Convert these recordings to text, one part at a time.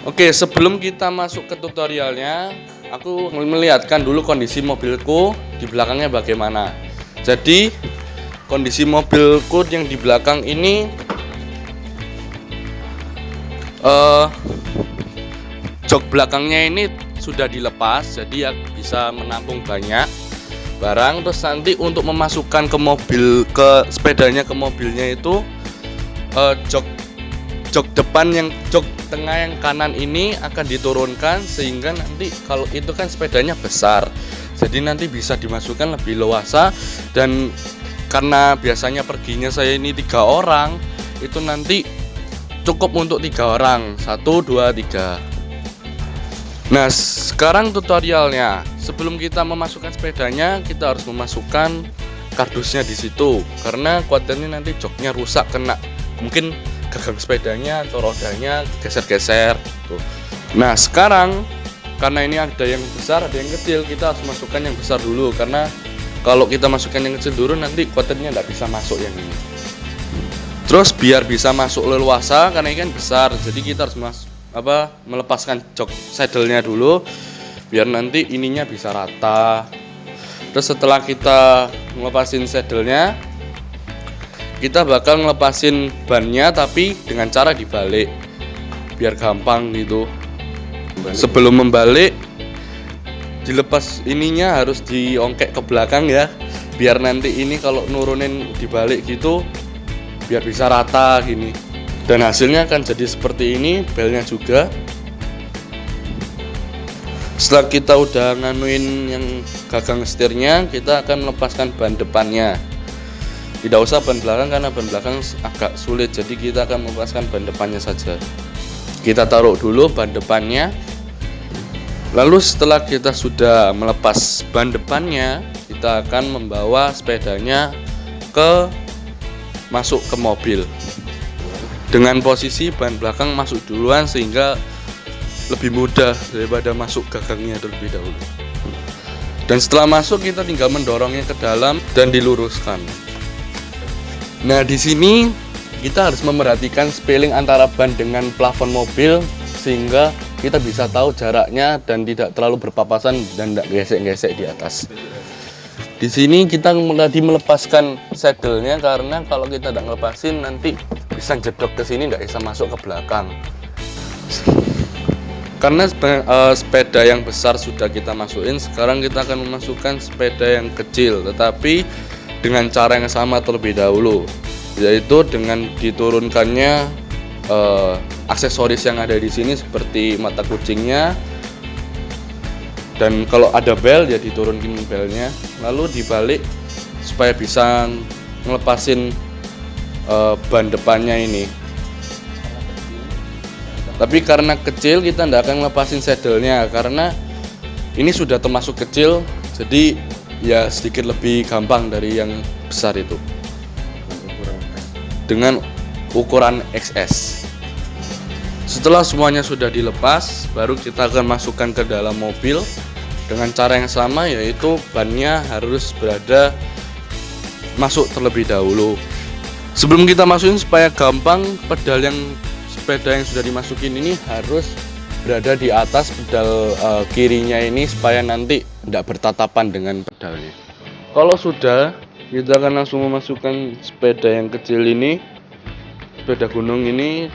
Oke, sebelum kita masuk ke tutorialnya, aku melihatkan dulu kondisi mobilku di belakangnya bagaimana. Jadi, kondisi mobilku yang di belakang ini jok belakangnya ini sudah dilepas, jadi ya bisa menampung banyak barang. Terus nanti untuk memasukkan ke mobil, ke sepedanya ke mobilnya itu jok jok tengah yang kanan ini akan diturunkan, sehingga nanti kalau itu kan sepedanya besar, jadi nanti bisa dimasukkan lebih leluasa. Dan karena biasanya perginya saya ini 3 orang, itu nanti cukup untuk 3 orang, 1, 2, 3. Nah, sekarang tutorialnya. Sebelum kita memasukkan sepedanya, kita harus memasukkan kardusnya di situ, karena khawatirnya nanti joknya rusak, kena mungkin gagang sepedanya atau rodanya geser-geser gitu. Nah, sekarang karena ini ada yang besar ada yang kecil, kita harus masukkan yang besar dulu, karena kalau kita masukkan yang kecil dulu nanti khawatirnya nggak bisa masuk yang ini. Terus biar bisa masuk leluasa, karena ini kan besar, jadi kita harus melepaskan jok saddle-nya dulu biar nanti ininya bisa rata. Terus setelah kita melepasin saddle-nya, kita bakal ngelepasin bannya, tapi dengan cara dibalik biar gampang gitu. Sebelum membalik, dilepas ininya harus diongkek ke belakang ya, biar nanti ini kalau nurunin dibalik gitu biar bisa rata gini. Dan hasilnya akan jadi seperti ini, belnya juga. Setelah kita udah nganuin yang gagang setirnya, kita akan melepaskan ban depannya. Tidak usah ban belakang, karena ban belakang agak sulit, jadi kita akan melepaskan ban depannya saja. Kita taruh dulu ban depannya. Lalu setelah kita sudah melepas ban depannya, kita akan membawa sepedanya masuk ke mobil dengan posisi ban belakang masuk duluan, sehingga lebih mudah daripada masuk gagangnya terlebih dahulu. Dan setelah masuk, kita tinggal mendorongnya ke dalam dan diluruskan. Nah, di sini kita harus memperhatikan spacing antara ban dengan plafon mobil, sehingga kita bisa tahu jaraknya dan tidak terlalu berpapasan dan tidak gesek-gesek di atas. Di sini kita tadi melepaskan saddle-nya, karena kalau kita tidak ngelepasin nanti bisa jedok ke sini, tidak bisa masuk ke belakang. Karena sepeda yang besar sudah kita masukin, sekarang kita akan memasukkan sepeda yang kecil, tetapi dengan cara yang sama terlebih dahulu, yaitu dengan diturunkannya aksesoris yang ada di sini seperti mata kucingnya, dan kalau ada bel ya diturunin belnya, lalu dibalik supaya bisa ngelepasin ban depannya ini. Tapi karena kecil, kita tidak akan ngelepasin saddle-nya, karena ini sudah termasuk kecil, jadi ya sedikit lebih gampang dari yang besar itu dengan ukuran XS. Setelah semuanya sudah dilepas, baru kita akan masukkan ke dalam mobil dengan cara yang sama, yaitu bannya harus berada masuk terlebih dahulu. Sebelum kita masukin, supaya gampang, pedal yang sepeda yang sudah dimasukin ini harus berada di atas pedal kirinya ini, supaya nanti tidak bertatapan dengan pedalnya. Kalau sudah, kita akan langsung memasukkan sepeda yang kecil ini, sepeda gunung ini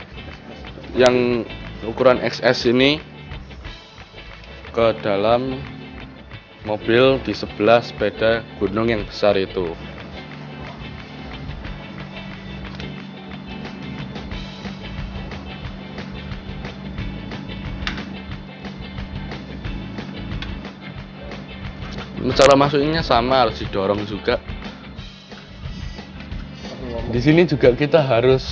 yang ukuran XS ini, ke dalam mobil di sebelah sepeda gunung yang besar itu. Cara masukinnya sama, harus didorong juga. Di sini juga kita harus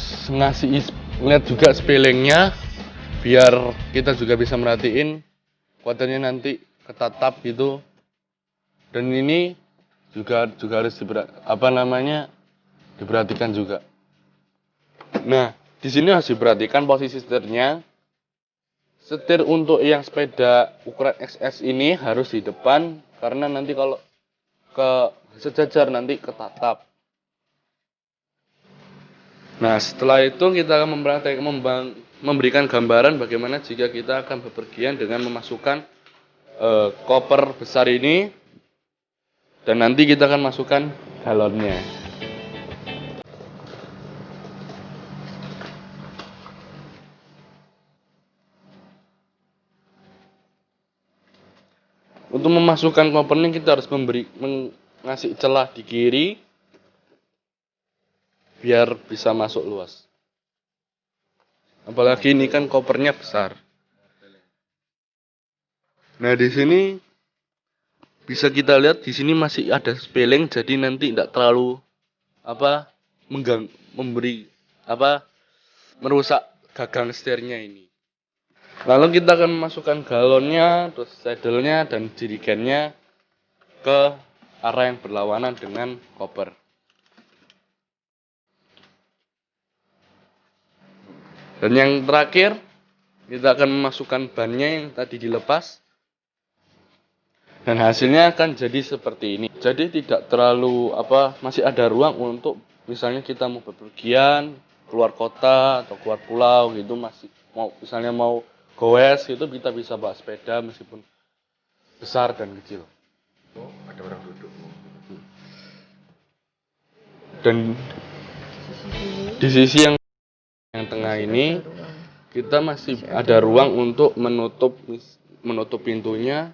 lihat juga spellingnya, biar kita juga bisa merhatiin kuatannya nanti ketatap gitu. Dan ini juga harus diperhatikan juga. Nah, di sini harus diperhatikan posisi setirnya. Setir untuk yang sepeda ukuran XS ini harus di depan, karena nanti kalau ke sejajar nanti ketatap. Nah, setelah itu kita akan memberikan gambaran bagaimana jika kita akan bepergian dengan memasukkan koper besar ini, dan nanti kita akan masukkan galonnya. Untuk memasukkan koper ini kita harus ngasih celah di kiri biar bisa masuk luas. Apalagi ini kan kopernya besar. Nah, di sini bisa kita lihat di sini masih ada spelling, jadi nanti tidak terlalu merusak gagang setirnya ini. Lalu kita akan memasukkan galonnya, terus saddle-nya dan jerigennya ke arah yang berlawanan dengan koper. Dan yang terakhir, kita akan memasukkan bannya yang tadi dilepas. Dan hasilnya akan jadi seperti ini. Jadi tidak terlalu masih ada ruang untuk misalnya kita mau bepergian, keluar kota atau keluar pulau gitu, masih mau goes gitu, kita bisa bawa sepeda meskipun besar dan kecil. Oh, ada orang duduk. Dan di sisi yang tengah ini kita masih ada ruang untuk menutup pintunya.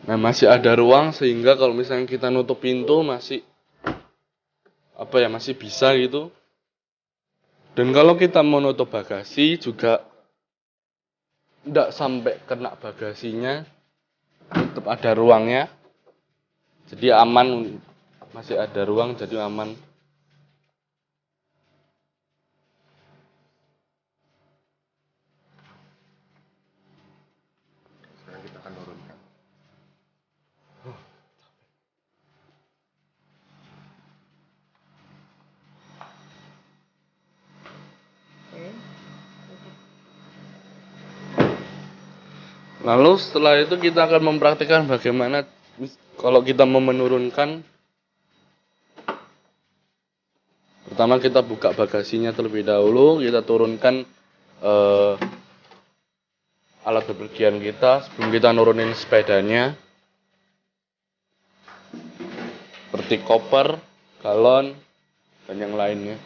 Nah, masih ada ruang sehingga kalau misalnya kita nutup pintu masih bisa gitu. Dan kalau kita mau nutup bagasi juga tidak sampai kena bagasinya, tetap ada ruangnya. Jadi aman, masih ada ruang jadi aman. Sekarang kita akan turunkan. Lalu setelah itu kita akan mempraktikkan bagaimana kalau kita mau menurunkan. Pertama kita buka bagasinya terlebih dahulu, kita turunkan alat bepergian kita sebelum kita nurunin sepedanya. Seperti koper, galon, dan yang lainnya.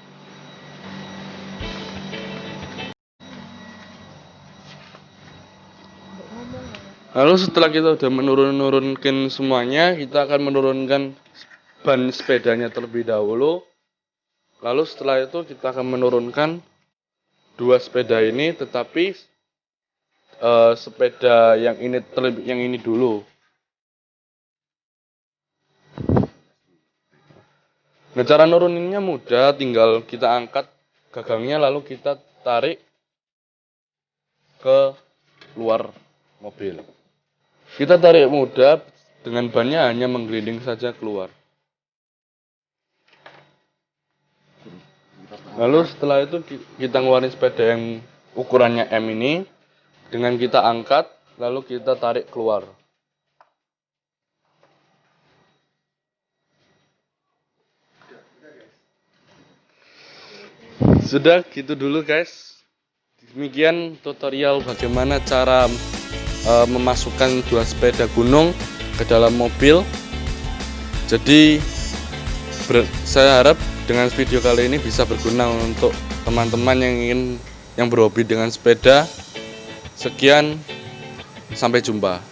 Lalu setelah kita sudah menurunkan semuanya, kita akan menurunkan ban sepedanya terlebih dahulu. Lalu setelah itu kita akan menurunkan dua sepeda ini, tetapi sepeda yang ini dulu. Nah, cara nuruninnya mudah, tinggal kita angkat gagangnya lalu kita tarik ke luar mobil. Kita tarik mudah, dengan bannya hanya menggelinding saja keluar. Lalu setelah itu kita ngeluarin sepeda yang ukurannya M ini, dengan kita angkat, lalu kita tarik keluar. Sudah gitu dulu guys. Demikian tutorial bagaimana cara memasukkan dua sepeda gunung ke dalam mobil. Jadi saya harap dengan video kali ini bisa berguna untuk teman-teman yang berhobi dengan sepeda. Sekian, sampai jumpa.